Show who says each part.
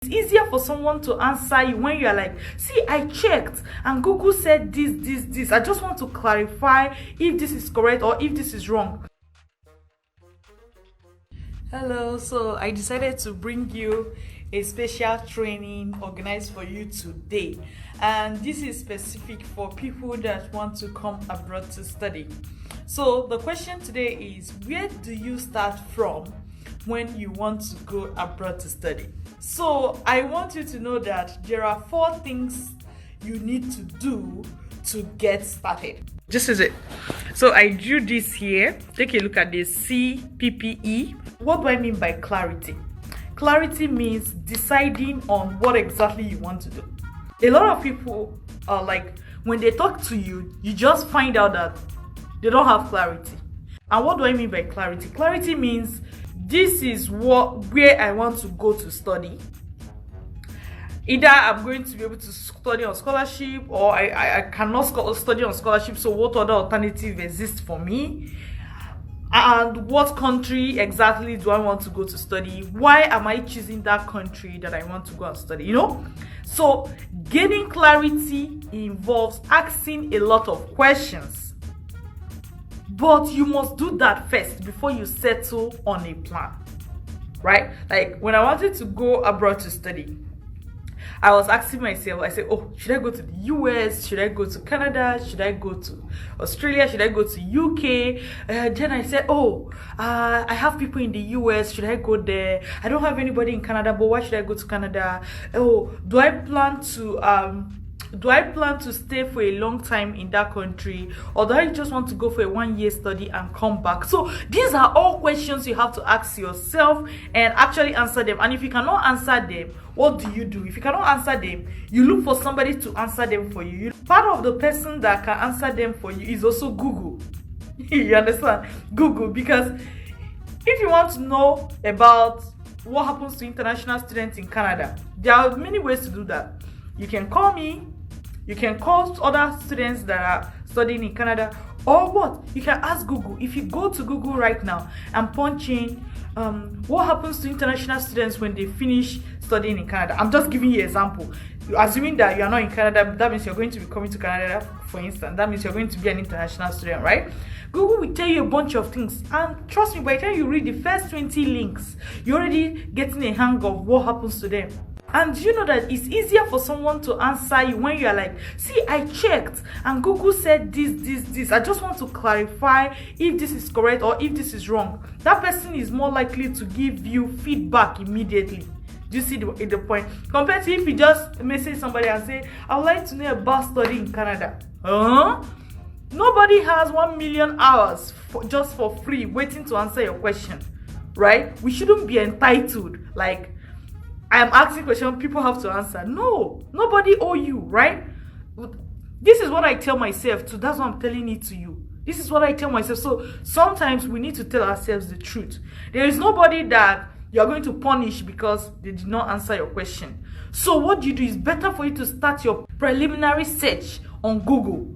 Speaker 1: It's easier for someone to answer you when you're like, see, I checked and Google said this. I just want to clarify if this is correct or if this is wrong. Hello, so I decided to bring you a special training organized for you today, and this is specific for people that want to come abroad to study. So the question today is, where do you start from when you want to go abroad to study? So I want you to know that there are 4 things you need to do to get started. This is it. So I drew this here. Take a look at this CPPE. What do I mean by clarity? Clarity means deciding on what exactly you want to do. A lot of people are like, when they talk to you, you just find out that they don't have clarity. And what do I mean by clarity? Clarity means this is where I want to go to study. Either I'm going to be able to study on scholarship, or I cannot study on scholarship, so what other alternative exists for me? And what country exactly do I want to go to study? Why am I choosing that country that I want to go and study? So gaining clarity involves asking a lot of questions. But you must do that first before you settle on a plan, right? Like when I wanted to go abroad to study, I was asking myself, I said, oh, should I go to the US? Should I go to Canada? Should I go to Australia? Should I go to UK? Then I said, I have people in the US. Should I go there? I don't have anybody in Canada, but why should I go to Canada? Oh, do I plan to stay for a long time in that country, or do I just want to go for a 1-year study and come back? So these are all questions you have to ask yourself and actually answer them. And if you cannot answer them, what do you do? If you cannot answer them, you look for somebody to answer them for you. Part of the person that can answer them for you is also Google. You understand? Google, because if you want to know about what happens to international students in Canada, there are many ways to do that. You can call me. You can call other students that are studying in Canada, or what? You can ask Google. If you go to Google right now and punch in what happens to international students when they finish studying in Canada. I'm just giving you an example. Assuming that you are not in Canada, that means you're going to be coming to Canada, for instance. That means you're going to be an international student, right? Google will tell you a bunch of things. And trust me, by the time you read the first 20 links, you're already getting a hang of what happens to them. And you know that it's easier for someone to answer you when you're like, see, I checked and Google said this. I just want to clarify if this is correct or if this is wrong. That person is more likely to give you feedback immediately. Do you see the point? Compared to if you just message somebody and say, I would like to know about studying in Canada. Nobody has 1 million hours just for free waiting to answer your question, right? We shouldn't be entitled. Like, I am asking questions, people have to answer. No, nobody owe you, right? This is what I tell myself too. That's why I'm telling it to you. This is what I tell myself. So sometimes we need to tell ourselves the truth. There is nobody that you're going to punish because they did not answer your question. So what you do is better for you to start your preliminary search on Google.